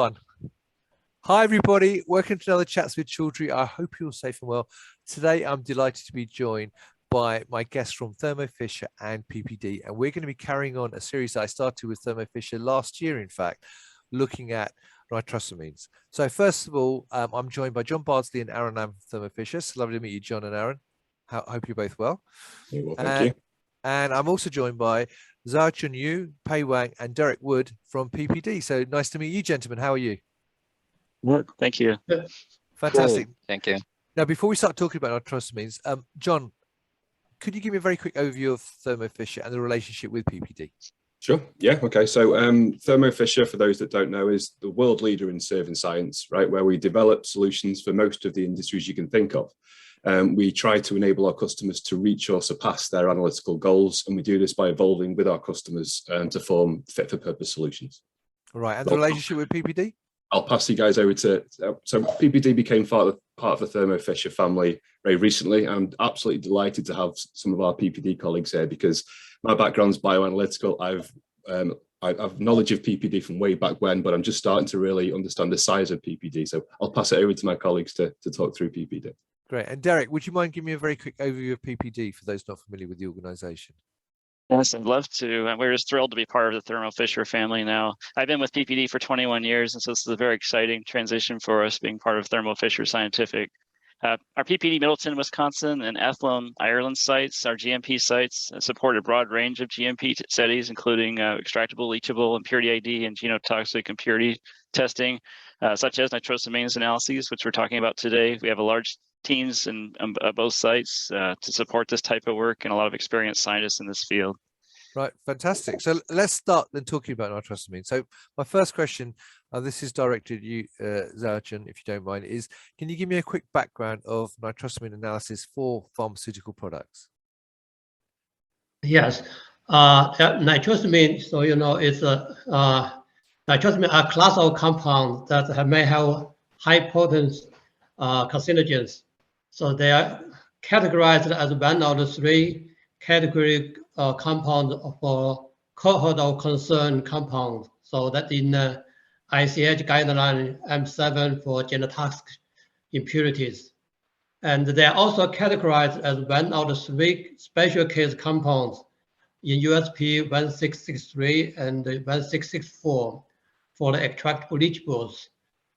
Fun. Hi everybody, welcome to another Chats with Children. I hope you're safe and well. Today I'm delighted to be joined by my guests from Thermo Fisher and PPD, and we're going to be carrying on a series that I started with Thermo Fisher last year, in fact, looking at nitrosamines. So first of all, I'm joined by Jon Bardsley and Aaron Lam from Thermo Fisher. It's lovely to meet you, Jon and Aaron. Hope you're both well. Well, thank you. And I'm also joined by Xiaochun, Pei Wang, and Derek Wood from PPD. So nice to meet you, gentlemen. How are you? Well, thank you. Fantastic. Good. Thank you. Now, before we start talking about nitrosamines, Jon, could you give me a very quick overview of Thermo Fisher and the relationship with PPD? Sure. Yeah. Okay. So Thermo Fisher, for those that don't know, is the world leader in serving science, right? Where we develop solutions for most of the industries you can think of. We try to enable our customers to reach or surpass their analytical goals, and we do this by evolving with our customers to form fit-for-purpose solutions. Right. And the relationship with PPD? I'll pass you guys over to, so PPD became part of the Thermo Fisher family very recently. I'm absolutely delighted to have some of our PPD colleagues here because my background's bioanalytical. I've knowledge of PPD from way back when, but I'm just starting to really understand the size of PPD. So I'll pass it over to my colleagues to talk through PPD. Great. And Derek, would you mind giving me a very quick overview of PPD for those not familiar with the organization? Yes, I'd love to. And we're just thrilled to be part of the Thermo Fisher family now. I've been with PPD for 21 years, and so this is a very exciting transition for us being part of Thermo Fisher Scientific. Our PPD Middleton, Wisconsin, and Athlone, Ireland sites, our GMP sites, support a broad range of GMP studies, including extractable, leachable, impurity ID, and genotoxic impurity testing, such as nitrosamines analyses, which we're talking about today. We have a large teams in both sites to support this type of work and a lot of experienced scientists in this field. Right, fantastic. So let's start then talking about nitrosamine. So my first question, this is directed at you, Xiaochun, if you don't mind, is can you give me a quick background of nitrosamine analysis for pharmaceutical products? Yes, nitrosamine, so it's nitrosamine are a class of compounds that may have high potent carcinogens. So they are categorized as one of the three category compounds for cohort of concern compounds. So that in the ICH guideline M7 for genotoxic impurities. And they are also categorized as one of the three special case compounds in USP 1663 and 1664 for the extractable leachables,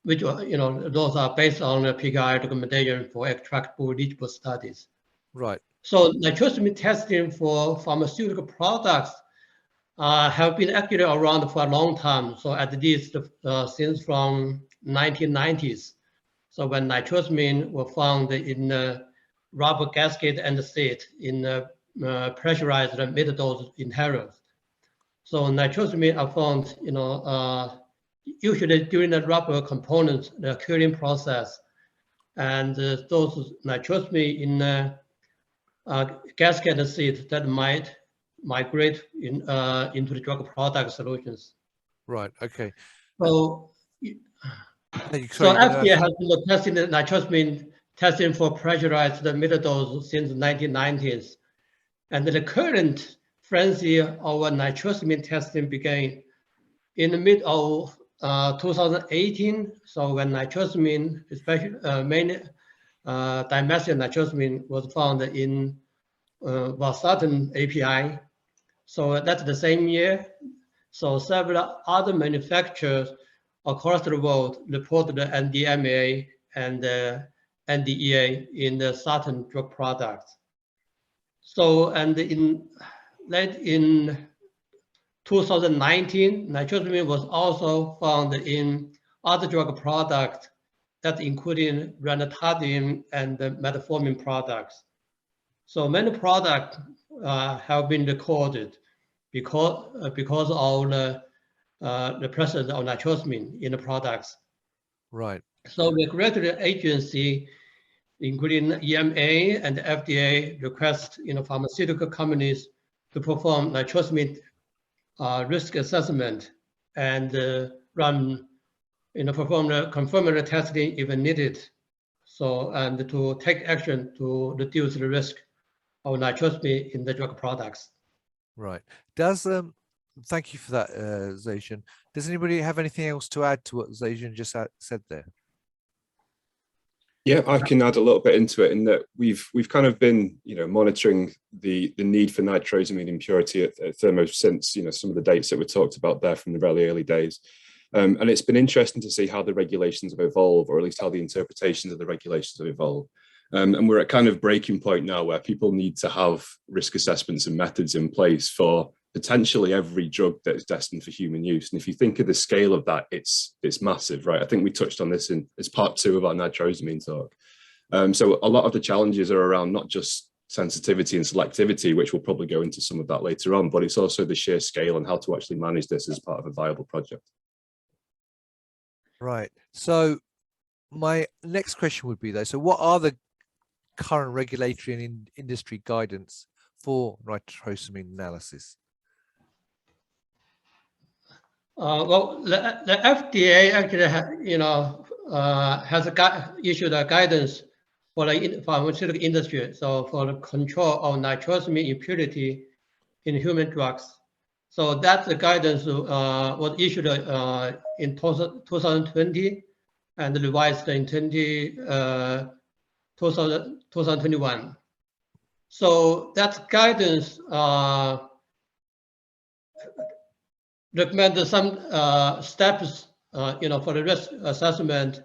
which those are based on the PKI recommendation for extractable leachable studies. Right. So nitrosamine testing for pharmaceutical products have been actually around for a long time. So at least since from 1990s. So when nitrosamine were found in the rubber gasket and the seat in pressurized mid-dose inhalers. So nitrosamine are found, usually during the rubber components, the curing process, and those nitrosamine in gasket and seat that might migrate into the drug product solutions. Right. Okay. So, FDA has been testing the nitrosamine testing for pressurized mid-dose since the 1990s, and the current frenzy of nitrosamine testing began in the mid of 2018. So when nitrosamine, especially mainly dimethyl nitrosamine, was found in valsartan API. So that's the same year. So several other manufacturers across the world reported the NDMA and the NDEA in the sartan drug products. So, and late in 2019, nitrosamine was also found in other drug products that including ranitidine and the metformin products. So many products have been recorded because of the presence of nitrosamine in the products. Right. So the regulatory agency, including EMA and the FDA, request pharmaceutical companies to perform nitrosamine risk assessment and perform the confirmatory testing if needed. So and to take action to reduce the risk of nitrosamine in the drug products. Right. Does thank you for that, Xiaochun. Does anybody have anything else to add to what Xiaochun just said there? Yeah, I can add a little bit into it in that we've kind of been, monitoring the need for nitrosamine impurity at Thermo since, some of the dates that were talked about there from the really early days. And it's been interesting to see how the regulations have evolved, or at least how the interpretations of the regulations have evolved. And we're at kind of breaking point now where people need to have risk assessments and methods in place for potentially every drug that is destined for human use. And if you think of the scale of that, it's massive, right? I think we touched on this as part 2 of our nitrosamine talk. So a lot of the challenges are around not just sensitivity and selectivity, which we'll probably go into some of that later on, but it's also the sheer scale and how to actually manage this as part of a viable project. Right. So my next question would be though, so what are the current regulatory and industry guidance for nitrosamine analysis? Well, the FDA actually, has issued a guidance for the pharmaceutical industry. So for the control of nitrosamine impurity in human drugs. So that's the guidance was issued in 2020 and revised in 2021. So that guidance recommend some steps, for the risk assessment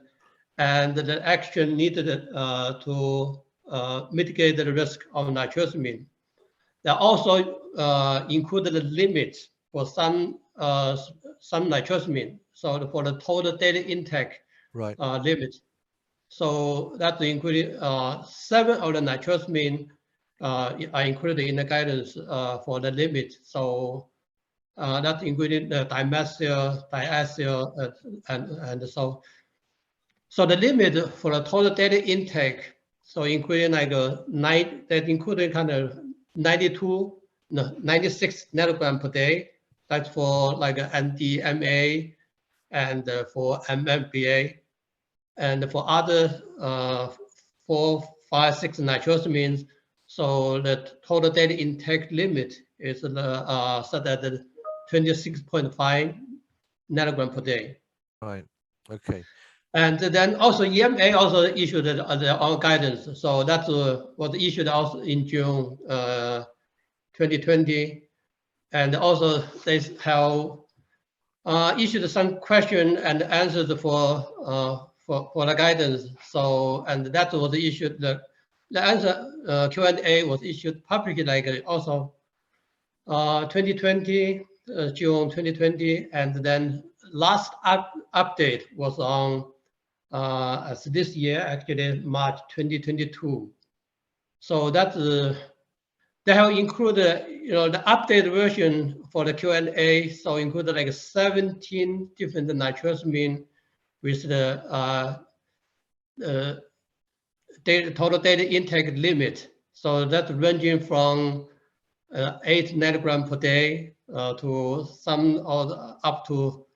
and the action needed to mitigate the risk of nitrosamine. They also included the limits for some nitrosamine. So for the total daily intake limit. So that included 7 of the nitrosamine are included in the guidance for the limit. So that included the dimethyl, diacyl, and so. So the limit for the total daily intake, so including like that included kind of 96 nanogram per day. That's for like NDMA and for MMPA, and for other 4, 5, 6 nitrosamines. So the total daily intake limit is set at 26.5 nanogram per day. Right. Okay. And then also EMA also issued their own guidance. So that was issued also in June 2020. And also they have issued some question and answers for the guidance. So, and that was issued, the answer Q&A was issued publicly like also 2020, June 2020, and then last update was on as this year, actually March 2022. So that's they have included, the updated version for the Q&A. So included like 17 different nitrosamine with the total data intake limit. So that's ranging from 8 nanogram per day to some up to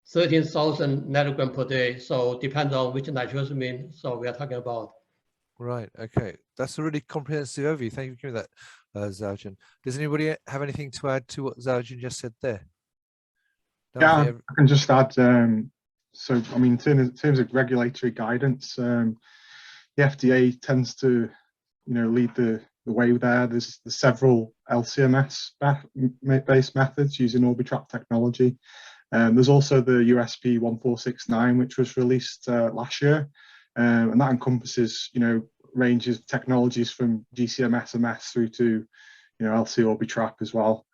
13,000 nanogram per day. So depends on which nitrosamine so we are talking about. Right. Okay. That's a really comprehensive overview. Thank you for giving that, Xiaochun. Does anybody have anything to add to what Xiaochun just said there? No, yeah, I can just add. So, I mean, in terms of regulatory guidance, the FDA tends to, lead the way there. There's several LCMS based methods using Orbitrap technology. There's also the USP 1469, which was released last year, and that encompasses, ranges of technologies from GCMS MS through to, LC Orbitrap as well.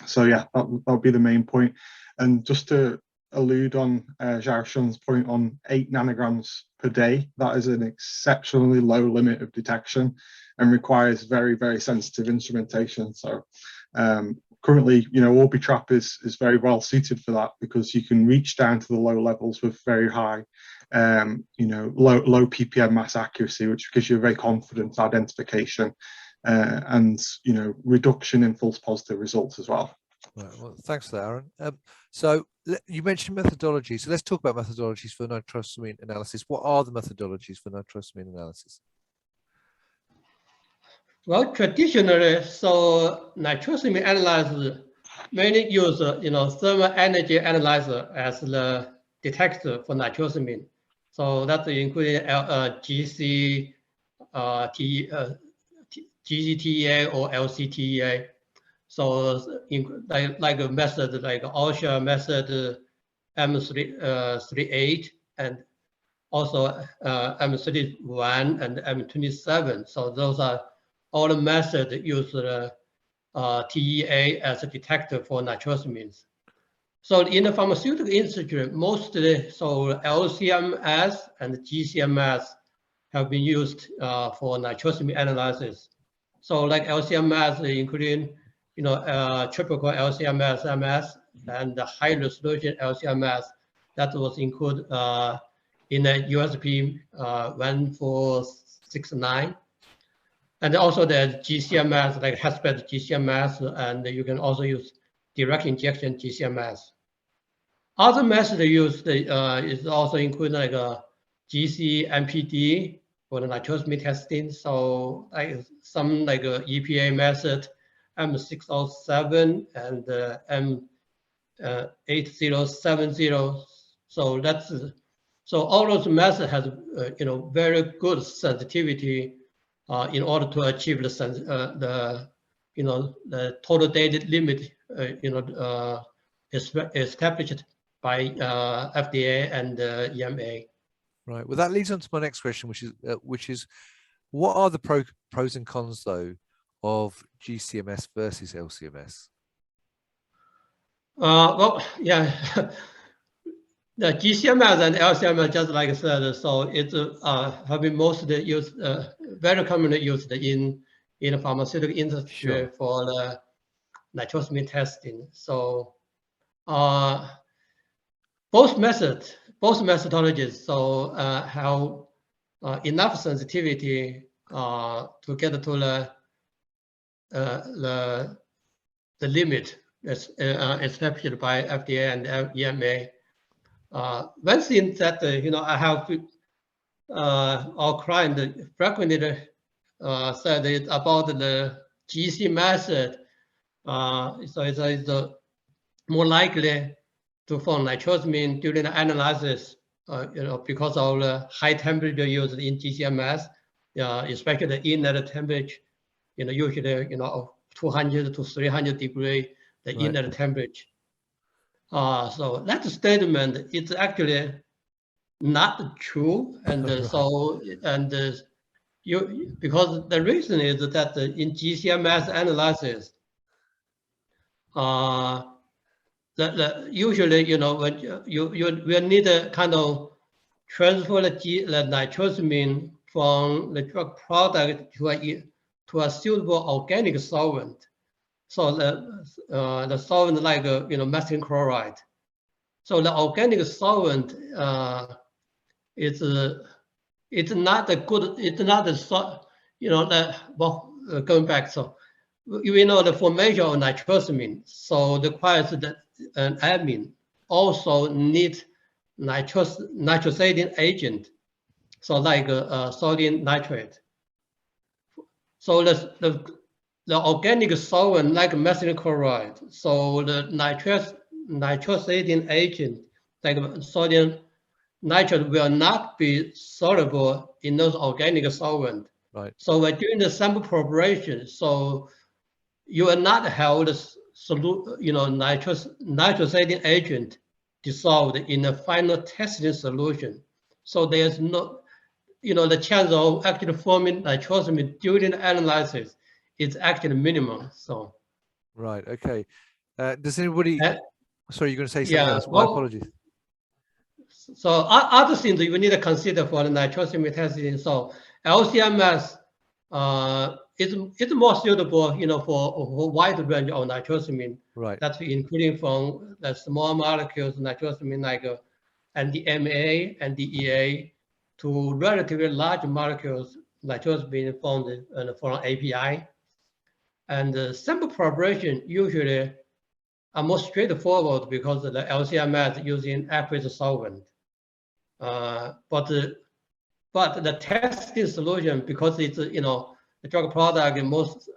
So yeah, that would be the main point. And just to allude on Xiaochun's point on 8 nanograms per day, that is an exceptionally low limit of detection and requires very, very sensitive instrumentation. So currently, Orbitrap is very well suited for that because you can reach down to the low levels with very high, low ppm mass accuracy, which gives you a very confident identification and, reduction in false positive results as well. Right. Well, thanks for that, Aaron. So you mentioned methodology. So let's talk about methodologies for nitrosamine analysis. What are the methodologies for nitrosamine analysis? Well, traditionally, so nitrosamine analyzer mainly use thermal energy analyzer as the detector for nitrosamine. So that's including GCTEA or LCTEA. So like a method like OSHA method M38 and also M31 and M27. So those are all the methods that use the TEA as a detector for nitrosamines. So in the pharmaceutical industry, mostly so LCMS and GCMS have been used for nitrosamine analysis. So like LCMS, including typical LCMS, MS, and the high resolution LCMS that was included in the USP 1469. And also the GCMS, like high-spec GCMS, and you can also use direct injection GCMS. Other methods used is also include like a GCMPD for the nitrosamine testing. So like some like a EPA method, M607 and M8070. So that's all those methods has very good sensitivity in order to achieve the total data limit established by FDA and EMA. Right. Well, that leads on to my next question, which is, what are the pros and cons though of GCMS versus LCMS? Well, yeah, the GCMS and LCMS, just like I said, so it's have been mostly used, very commonly used in the pharmaceutical industry Sure. for the nitrosamine testing. So both methodologies so have enough sensitivity to get to the limit that's established by FDA and EMA. One thing that I have our client frequently said it about the GC method. So it's more likely to form nitrosamine during the analysis, because of the high temperature used in GCMS, especially the inlet temperature, usually 200 to 300 degrees, the Right. inlet temperature. So that statement is actually not true, and Right. so because the reason is that in GCMS analysis, usually when you will need a kind of transfer the nitrosamine from the drug product to a suitable organic solvent. So the solvent like methylene chloride. So the organic solvent it's not a good. It's not a going back. So we know the formation of nitrosamine. So the requires that an amine also need nitrosating agent. So like sodium nitrate. So the organic solvent like methylene chloride. So the nitrosating agent like sodium nitrate will not be soluble in those organic solvent. Right. So when doing the sample preparation, so you will not have the nitrosating agent dissolved in the final testing solution. So there's no, the chance of actually forming nitrosamine during the analysis is actually minimum. So. Right. Okay. Does anybody? Sorry, you're going to say something else. My Well, apologies. So other things you need to consider for the nitrosamine testing. So LCMS is more suitable, for a wide range of nitrosamine. Right. That's including from the small molecules nitrosamine like NDMA, NDEA, to relatively large molecules nitrosamine formed from API. And sample preparation usually are more straightforward because the LCMS using aqueous solvent. But the testing solution, because it's the drug product most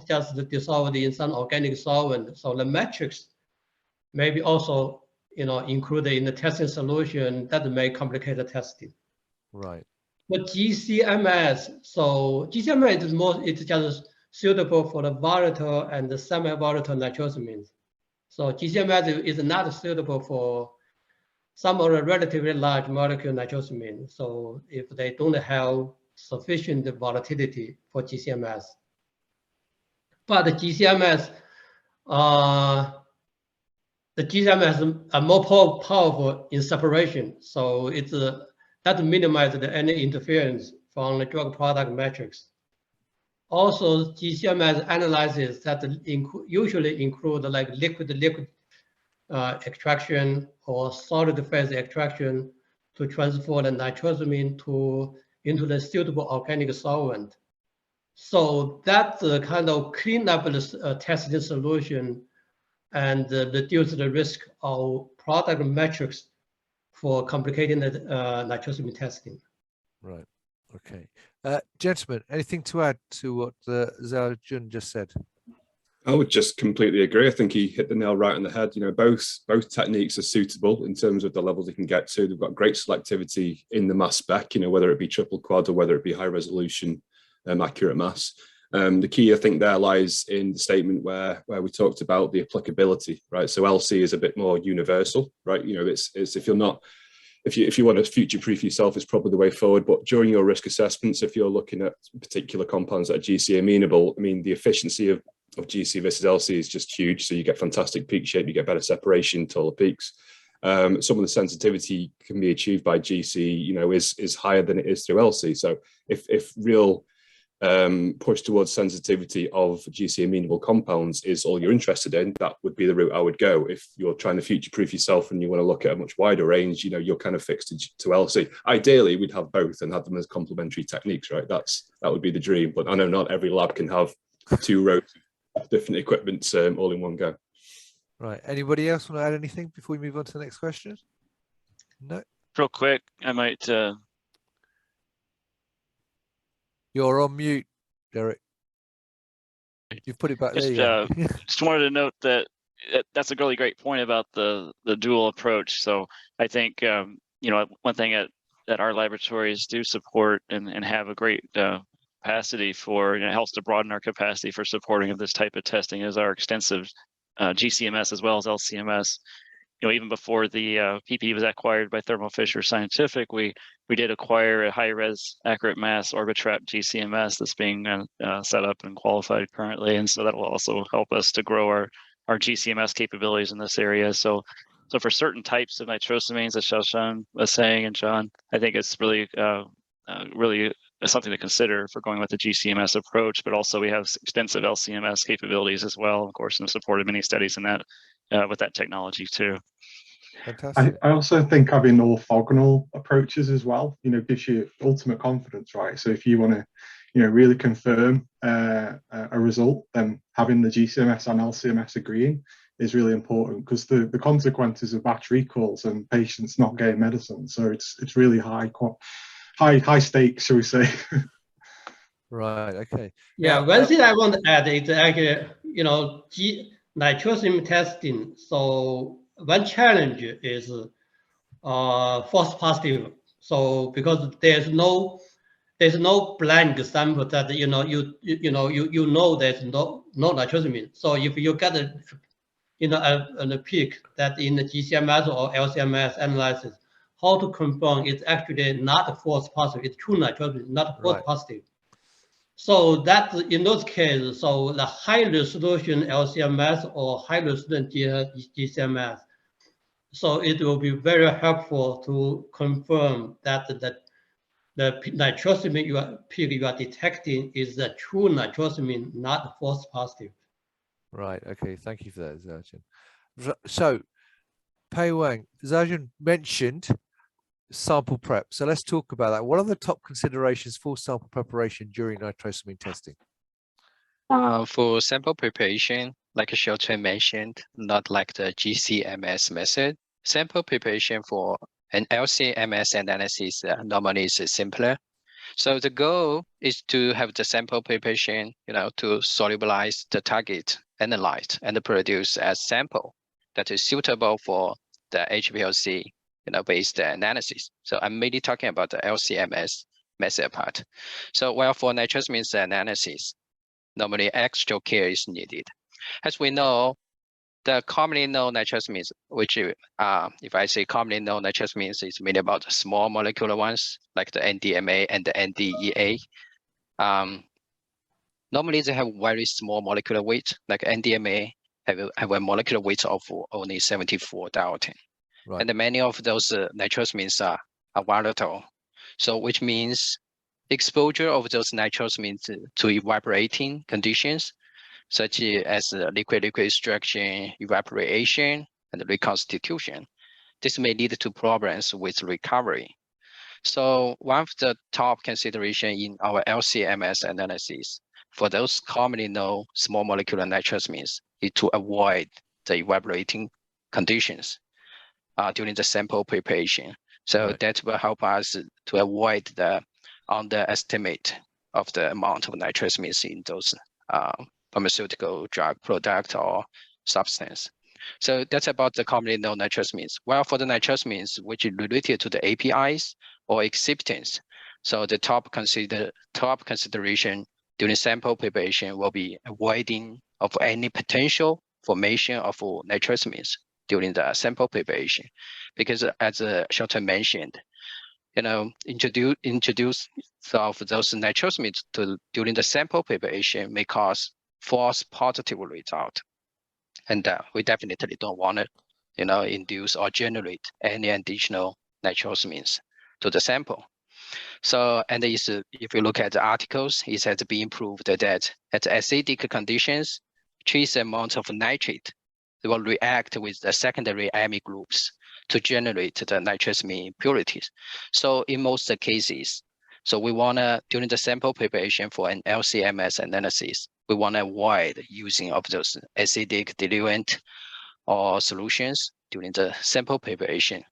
just dissolved in some organic solvent. So the matrix may be also included in the testing solution that may complicate the testing. Right. But GCMS, so GCMS it's just suitable for the volatile and the semi-volatile nitrosamines. So GCMS is not suitable for some of the relatively large molecule nitrosamine. So if they don't have sufficient volatility for GCMS. But the GCMS are more powerful in separation. So it's that minimizes any interference from the drug product matrix. Also, GCMS analysis that usually include like liquid extraction or solid phase extraction to transfer the nitrosamine into the suitable organic solvent. So that's the kind of clean up the testing solution and reduce the risk of product metrics for complicating the nitrosamine testing. Right. Okay. Gentlemen, anything to add to what Xiaochun just said? I would just completely agree. I think he hit the nail right on the head. Both techniques are suitable in terms of the levels they can get to. They've got great selectivity in the mass spec, whether it be triple quad or whether it be high resolution, accurate mass. The key, I think, there lies in the statement where we talked about the applicability, right? So LC is a bit more universal, right? It's if you want to future-proof yourself, it's probably the way forward. But during your risk assessments, if you're looking at particular compounds that are GC amenable, the efficiency of GC versus LC is just huge. So you get fantastic peak shape, you get better separation, taller peaks. Some of the sensitivity can be achieved by GC, is higher than it is through LC. So if real push towards sensitivity of GC amenable compounds is all you're interested in, that would be the route I would go. If you're trying to future-proof yourself and you want to look at a much wider range, you're kind of fixed to LC. Ideally, we'd have both and have them as complementary techniques, right? That would be the dream. But I know not every lab can have 2 rows of different equipment all in one go. Right. Anybody else want to add anything before we move on to the next question? No. Real quick, I might. You're on mute, Derek. You've put it back there. Yeah. Just wanted to note that that's a really great point about the dual approach. So I think one thing that our laboratories do support and have a great capacity for, it helps to broaden our capacity for supporting of this type of testing is our extensive GCMS as well as LCMS. Even before the PPD was acquired by Thermo Fisher Scientific, we did acquire a high-res accurate mass Orbitrap GCMS that's being set up and qualified currently, and so that will also help us to grow our GCMS capabilities in this area. So for certain types of nitrosamines, as Xiaochun was saying, and John, I think it's really something to consider for going with the GCMS approach. But also we have extensive LCMS capabilities as well, of course, and supported many studies in that with that technology too. Fantastic. I also think having orthogonal approaches as well, gives you ultimate confidence, right? So if you want to, really confirm a result, then having the GCMS and LCMS agreeing is really important, because the consequences of batch recalls and patients not getting medicine. So it's really high stakes, shall we say? Right. Okay. Yeah. One thing I want to add is actually, nitrosamine testing. So one challenge is false positive. So because there's no blank sample that you know there's no nitrosamine. So if you get a peak that in the GCMS or LCMS analysis, how to confirm it's actually not a false positive, it's true nitrosamine, not a false positive. So that in those cases, so the high resolution LCMS or high resolution GCMS, so it will be very helpful to confirm that the nitrosamine peak you are detecting is the true nitrosamine, not false positive. Right. Okay. Thank you for that, Xiaochun. So, Pei Wang, Xiaochun mentioned sample prep. So let's talk about that. What are the top considerations for sample preparation during nitrosamine testing? For sample preparation, like Xiaochun mentioned, not like the GCMS method. Sample preparation for an LCMS analysis normally is simpler. So the goal is to have the sample preparation, to solubilize the target, analyze, and produce a sample that is suitable for the HPLC, based analysis. So I'm mainly talking about the LCMS method part. So while for nitrosamines analysis, normally extra care is needed. As we know, the commonly known nitrosamines, which if I say commonly known nitrosamines, is mainly about the small molecular ones, like the NDMA and the NDEA. Normally they have very small molecular weight, like NDMA have a molecular weight of only 74 Dalton. Right. And many of those nitrosamines are volatile. So which means exposure of those nitrosamines to evaporating conditions, such as liquid-liquid extraction, evaporation, and reconstitution. This may lead to problems with recovery. So one of the top consideration in our LCMS analysis for those commonly known small molecular nitrosamines is to avoid the evaporating conditions during the sample preparation. So Right. that will help us to avoid the underestimate of the amount of nitrosamines in those pharmaceutical drug product or substance. So that's about the commonly known nitrosamines. Well, for the nitrosamines, which is related to the APIs or excipients, so the top consideration during sample preparation will be avoiding of any potential formation of nitrosamines during the sample preparation, because as Xiaochun mentioned, introduce of those nitrosamines during the sample preparation may cause false positive result, and we definitely don't want to, induce or generate any additional nitrosamines to the sample. So, and if you look at the articles, it has been proved that at acidic conditions, trace amount of nitrate will react with the secondary amine groups to generate the nitrosamine impurities. So in most cases, so we want to, during the sample preparation for an LCMS analysis, we want to avoid using of those acidic diluent or solutions during the sample preparation.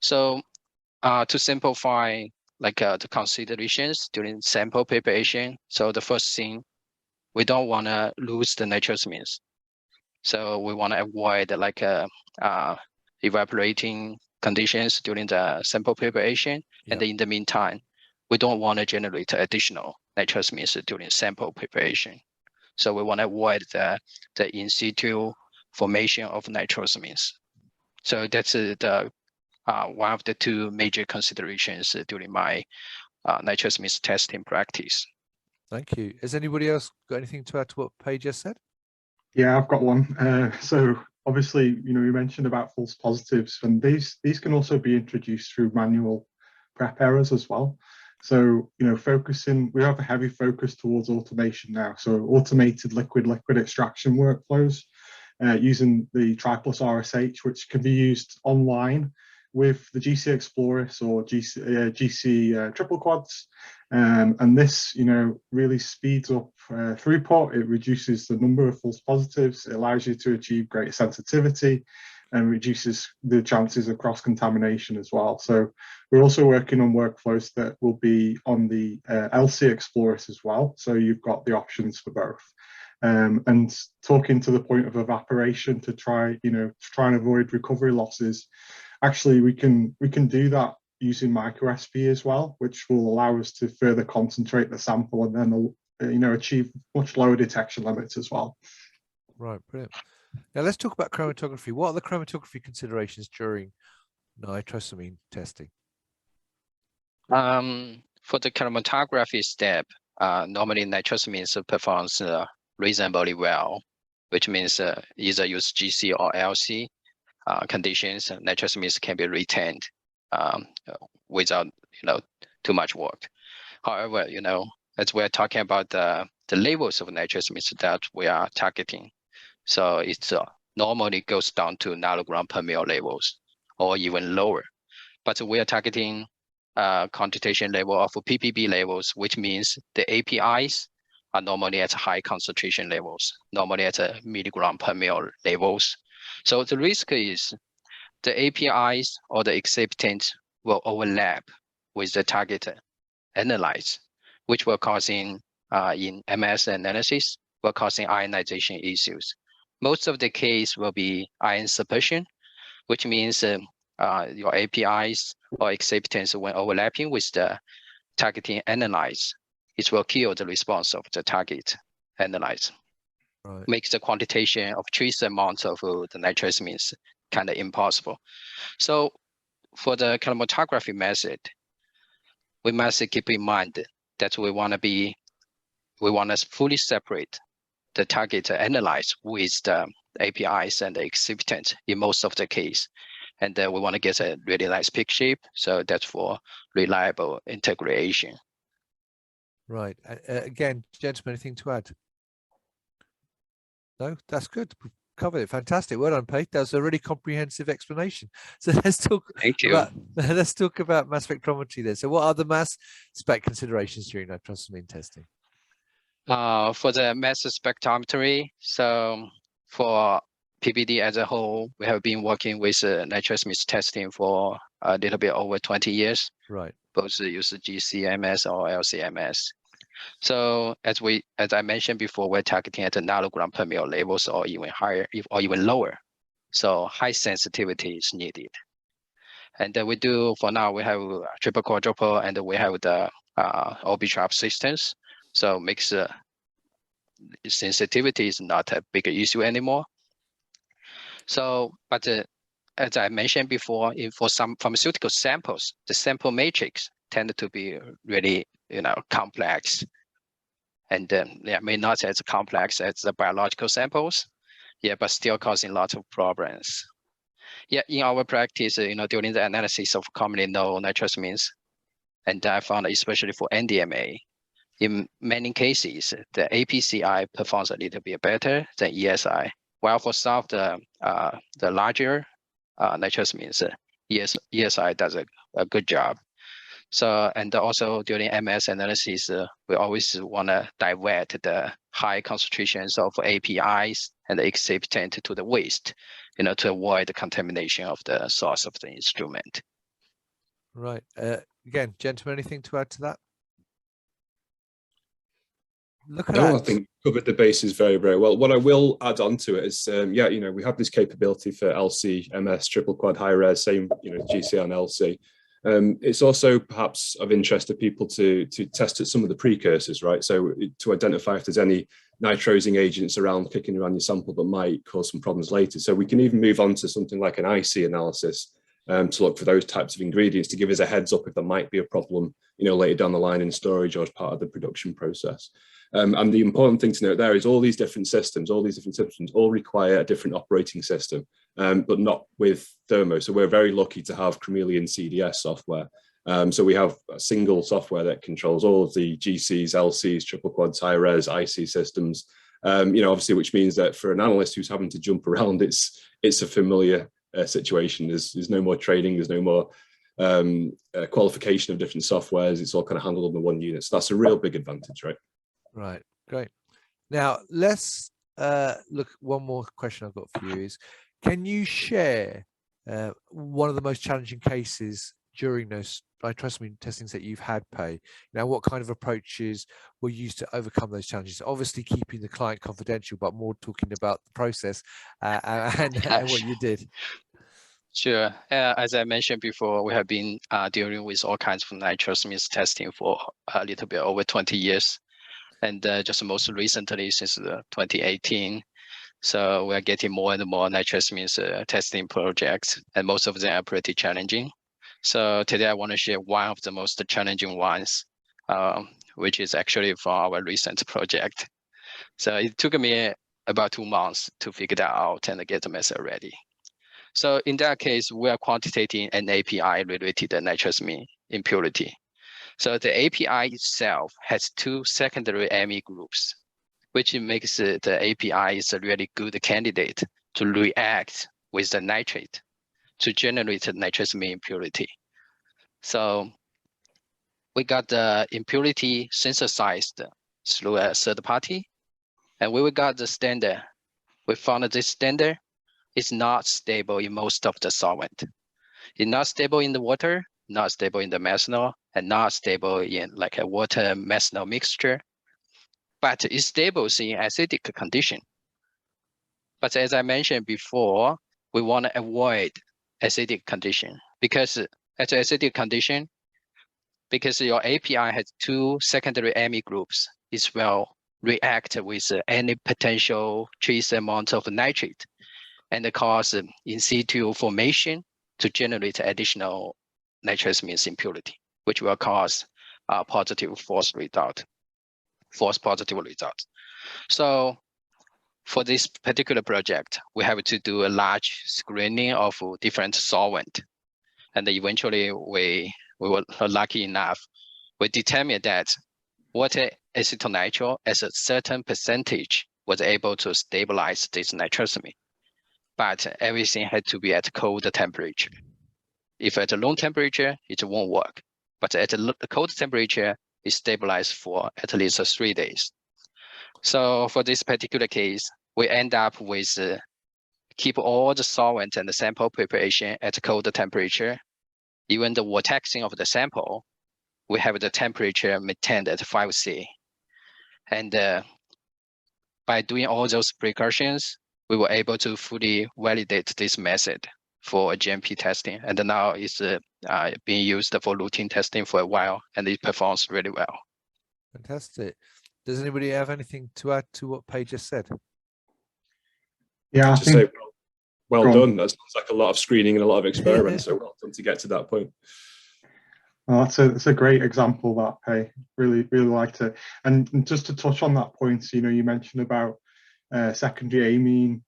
So to simplify the considerations during sample preparation, so the first thing, we don't want to lose the nitrosamines. So we want to avoid evaporating conditions during the sample preparation. Yeah. And in the meantime, we don't want to generate additional nitrosamines during sample preparation. So we want to avoid the in situ formation of nitrosamines. So that's the one of the two major considerations during my nitrosamines testing practice. Thank you. Has anybody else got anything to add to what Pei just said? Yeah, I've got one. So obviously, we mentioned about false positives, and these can also be introduced through manual prep errors as well. So, we have a heavy focus towards automation now. So automated liquid extraction workflows using the Tri+ RSH, which can be used online with the GC Exploris or GC triple quads. And this, really speeds up throughput. It reduces the number of false positives. It allows you to achieve greater sensitivity and reduces the chances of cross-contamination as well. So we're also working on workflows that will be on the LC Exploris as well. So you've got the options for both. And talking to the point of evaporation to try and avoid recovery losses. Actually, we can do that using microSP as well, which will allow us to further concentrate the sample and then achieve much lower detection limits as well. Right, brilliant. Now let's talk about chromatography. What are the chromatography considerations during nitrosamine testing? For the chromatography step, normally nitrosamines performs reasonably well, which means either use GC or LC conditions, nitrosamines can be retained without too much work. However, as we're talking about the levels of nitrosamines that we are targeting, so it's normally goes down to nanogram per mil levels or even lower. But we are targeting quantitation level of PPD levels, which means the APIs are normally at high concentration levels, normally at a milligram per mil levels. So the risk is the APIs or the excipients will overlap with the target analyze, which will causing in MS analysis, will causing ionization issues. Most of the case will be ion suppression, which means your APIs or excipients when overlapping with the targeting analyze, it will kill the response of the target analyze. Right. Makes the quantitation of trace amount of the nitrosamines kind of impossible. So for the chromatography method, we must keep in mind that we want to fully separate the target analyze with the APIs and the excipients in most of the case. And then we want to get a really nice peak shape. So that's for reliable integration. Right. Again, gentlemen, anything to add? No, that's good. We've covered it. Fantastic. Well done, Pei. That was a really comprehensive explanation. So let's talk Thank you. about mass spectrometry there. So what are the mass spec considerations during nitrosamine testing? For the mass spectrometry, so for PPD as a whole, we have been working with nitrosamine testing for a little bit over 20 years. Right. Both use GCMS or LCMS. So as I mentioned before, we're targeting at the nanogram per mil levels or even higher or even lower. So high sensitivity is needed. And then we do, for now, we have triple quadruple and we have the OB-trap systems. So makes sensitivity is not a big issue anymore. So, but as I mentioned before, for some pharmaceutical samples, the sample matrix tended to be really, complex, and may not as complex as the biological samples, but still causing lots of problems. In our practice, during the analysis of commonly known nitrosamines, and I found especially for NDMA, in many cases, the APCI performs a little bit better than ESI, while for some of the larger nitrosamines, ESI does a good job. So, and also during MS analysis, we always want to divert the high concentrations of APIs and the excipient to the waste, to avoid the contamination of the source of the instrument. Right. Again, gentlemen, anything to add to that? Look at that. I think covered the bases very, very well. What I will add on to it is, we have this capability for LCMS, triple quad high res, same, GC and LC. It's also perhaps of interest to people to test at some of the precursors, right? So to identify if there's any nitrosing agents around kicking around your sample that might cause some problems later. So we can even move on to something like an IC analysis to look for those types of ingredients to give us a heads up if there might be a problem, later down the line in storage or as part of the production process. And the important thing to note there is all these different systems all require a different operating system, but not with Thermo. So we're very lucky to have Chameleon CDS software. So we have a single software that controls all of the GCs, LCs, triple quads, high res, IC systems, obviously, which means that for an analyst who's having to jump around, it's a familiar situation. There's no more training, there's no more qualification of different softwares. It's all kind of handled under one unit. So that's a real big advantage, right? Right, great. Now let's look. One more question I've got for you is, can you share one of the most challenging cases during those nitrosamine testings that you've had, Pei? Now, what kind of approaches were used to overcome those challenges? Obviously, keeping the client confidential, but more talking about the process and what you did. Sure. As I mentioned before, we have been dealing with all kinds of nitrosamine testing for a little bit over 20 years. And just most recently, since 2018, so we're getting more and more nitrosamine testing projects, and most of them are pretty challenging. So today I want to share one of the most challenging ones, which is actually for our recent project. So it took me about 2 months to figure that out and get the method ready. So in that case, we are quantitating an API related to nitrosamine impurity. So the API itself has 2 secondary amine groups, which makes the API is a really good candidate to react with the nitrate to generate the nitrosamine impurity. So we got the impurity synthesized through a third party, and we got the standard. We found that this standard is not stable in most of the solvent. It's not stable in the water, not stable in the methanol, and not stable in like a water methanol mixture, but it's stable in acidic condition. But as I mentioned before, we want to avoid acidic condition because at acidic condition, because your API has two secondary amine groups, it will react with any potential trace amount of nitrate and cause in situ formation to generate additional nitrosamine impurity, which will cause positive false positive result. So for this particular project, we have to do a large screening of different solvent. And eventually we were lucky enough, we determined that water acetonitrile as a certain percentage was able to stabilize this nitrosamine. But everything had to be at cold temperature. If at a low temperature, it won't work. But at a cold temperature, it stabilized for at least 3 days. So for this particular case, we end up with keep all the solvent and the sample preparation at cold temperature. Even the vortexing of the sample, we have the temperature maintained at 5C. And by doing all those precautions, we were able to fully validate this method for GMP testing. And now it's being used for routine testing for a while, and it performs really well. Fantastic. Does anybody have anything to add to what Pei just said? Yeah, I Just think, say, well done. That sounds like a lot of screening and a lot of experiments. So well done to get to that point. well, that's a great example, that Pei. Really liked it. And just to touch on that point, you mentioned about secondary amine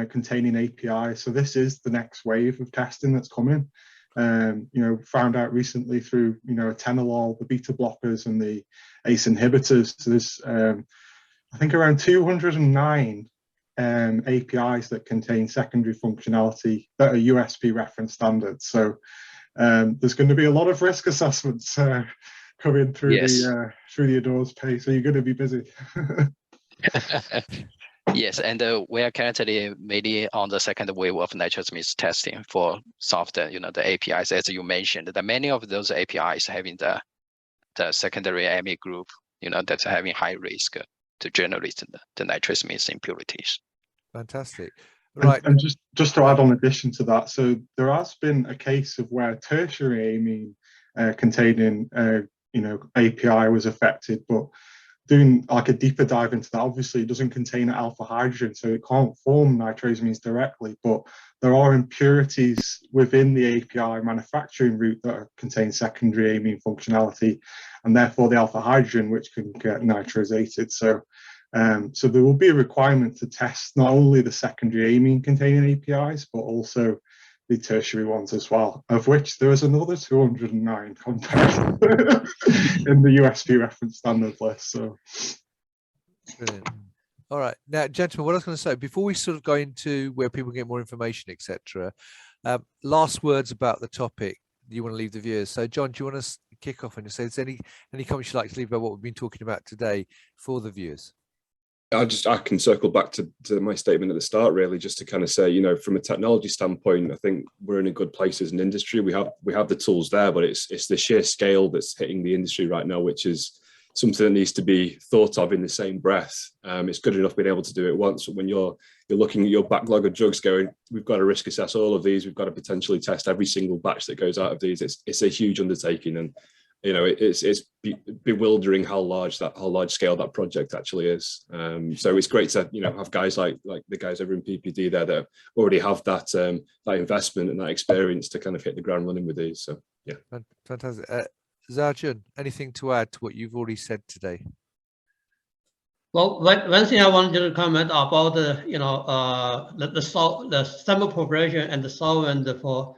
containing API. So this is the next wave of testing that's coming. Found out recently through atenolol, the beta blockers, and the ACE inhibitors. So there's I think around 209 APIs that contain secondary functionality that are USP reference standards. So there's going to be a lot of risk assessments coming through the Adores Pei. So you're going to be busy. Yes, and we are currently mainly on the second wave of nitrosamine testing for software, the APIs, as you mentioned. That many of those APIs having the secondary amine group, that's having high risk to generate the nitrosamine impurities. Fantastic. Right. And just to add on addition to that, so there has been a case of where tertiary amine containing API was affected, but doing like a deeper dive into that, obviously it doesn't contain alpha hydrogen, so it can't form nitrosamines directly, but there are impurities within the API manufacturing route that contain secondary amine functionality, and therefore the alpha hydrogen, which can get nitrosated. So there will be a requirement to test not only the secondary amine containing APIs, but also the tertiary ones as well, of which there is another 209 compounds in the USP reference standard list. So, brilliant. All right, now, gentlemen, what I was going to say before we sort of go into where people get more information, etc. Last words about the topic you want to leave the viewers. So, John, do you want to kick off and just say, is there any comments you'd like to leave about what we've been talking about today for the viewers? I can circle back to my statement at the start, really, just to kind of say, from a technology standpoint, I think we're in a good place as an industry. We have the tools there, but it's the sheer scale that's hitting the industry right now, which is something that needs to be thought of in the same breath. It's good enough being able to do it once, but when you're looking at your backlog of drugs going, we've got to risk assess all of these, we've got to potentially test every single batch that goes out of these. It's a huge undertaking, and it's bewildering how large scale that project actually is. So it's great to have guys like the guys over in PPD there that already have that investment and that experience to kind of hit the ground running with these. So yeah, fantastic. Xiaochun, anything to add to what you've already said today? Well, one thing I wanted to comment about the sample preparation and the solvent for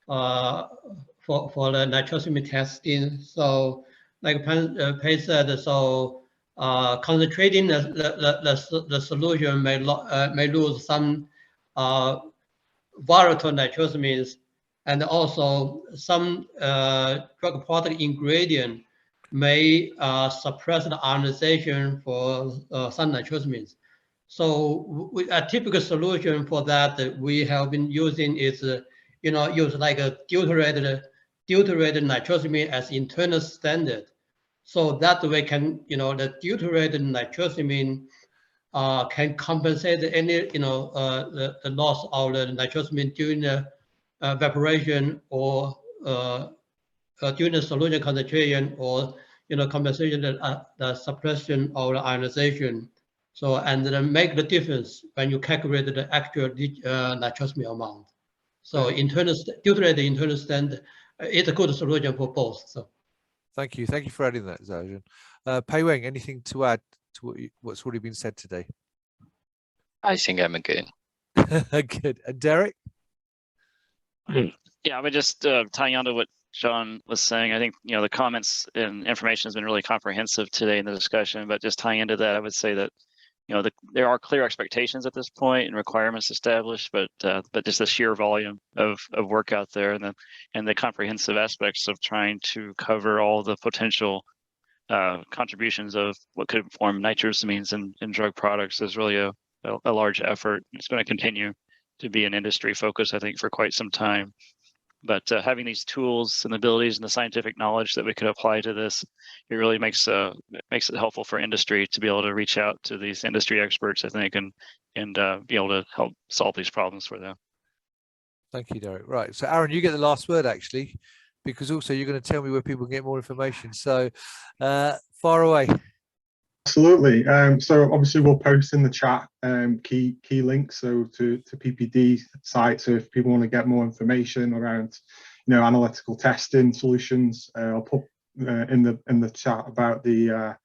the nitrosamine testing. So, like Pei said, so concentrating the solution may lose some volatile nitrosamines, and also some drug product ingredient may suppress the ionization for some nitrosamines. So a typical solution for that we have been using is use like a deuterated deuterated nitrosamine as internal standard. So that way can, the deuterated nitrosamine can compensate any, the loss of the nitrosamine during the evaporation or during the solution concentration, or compensation the suppression of the ionization. So and then make the difference when you calculate the actual nitrosamine amount. So deuterated internal standard is a good solution for both. So thank you for adding that, Xiaochun. Pei Wang, anything to add to what's already been said today? I think I'm good. Good. And Derek? Yeah, I would just tying on to what Jon was saying. I think the comments and information has been really comprehensive today in the discussion. But just tying into that, I would say that there are clear expectations at this point and requirements established, but just the sheer volume of work out there, and the comprehensive aspects of trying to cover all the potential contributions of what could form nitrosamines in drug products is really a large effort. It's going to continue to be an industry focus, I think, for quite some time. But having these tools and abilities and the scientific knowledge that we could apply to this, it really makes it helpful for industry to be able to reach out to these industry experts, I think, and be able to help solve these problems for them. Thank you, Derek. Right. So Aaron, you get the last word, actually, because also you're going to tell me where people can get more information. So far away. Absolutely. So obviously we'll post in the chat key links to PPD site. So if people want to get more information around, analytical testing solutions, I'll put in the chat about the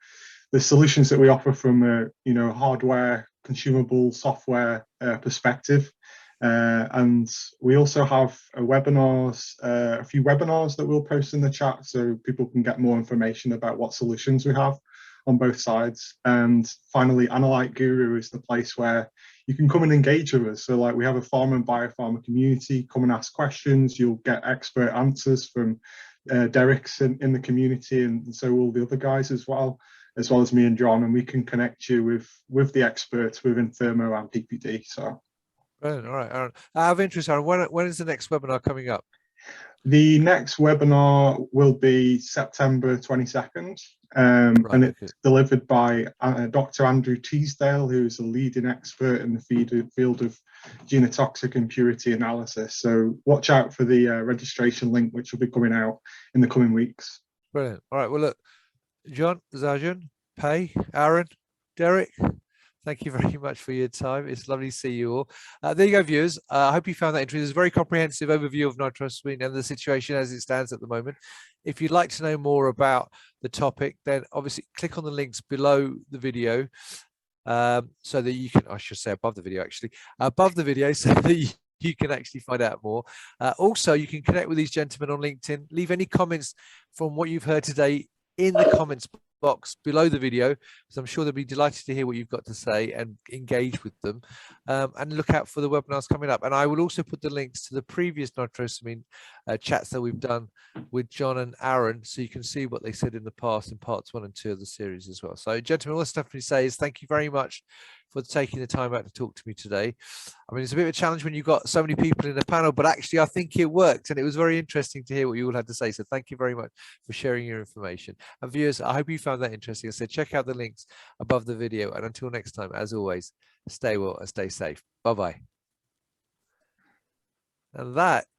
solutions that we offer from a hardware, consumable, software perspective. And we also have a few webinars that we'll post in the chat, so people can get more information about what solutions we have on both sides. And finally, Analyte Guru is the place where you can come and engage with us. So like we have a pharma and biopharma community. Come and ask questions. You'll get expert answers from Derek's in the community, and so all the other guys as well as me and Jon, and we can connect you with the experts within Thermo and PPD. So brilliant. All right, Aaron. Out of interest, Aaron, when is the next webinar coming up? The next webinar will be September 22nd, and it's delivered by Dr. Andrew Teasdale, who's a leading expert in the field of genotoxic impurity analysis. So watch out for the registration link, which will be coming out in the coming weeks. Brilliant. All right. Well, look, Jon, Xiaochun, Pei, Aaron, Derek, thank you very much for your time. It's lovely to see you all. There you go, viewers. I hope you found that interesting. It's a very comprehensive overview of nitrosamine and the situation as it stands at the moment. If you'd like to know more about the topic, then obviously click on the links below the video so that you can, I should say above the video actually, above the video so that you can actually find out more. Also, you can connect with these gentlemen on LinkedIn. Leave any comments from what you've heard today in the comments box below the video, because I'm sure they'll be delighted to hear what you've got to say and engage with them, and look out for the webinars coming up. And I will also put the links to the previous nitrosamine chats that we've done with Jon and Aaron, so you can see what they said in the past in parts 1 and 2 of the series as well. So gentlemen, all I definitely say is thank you very much for taking the time out to talk to me today. I mean, it's a bit of a challenge when you've got so many people in the panel, but actually I think it worked, and it was very interesting to hear what you all had to say. So thank you very much for sharing your information. And viewers, I hope you found that interesting. I said, check out the links above the video. And until next time, as always, stay well and stay safe. Bye-bye. And that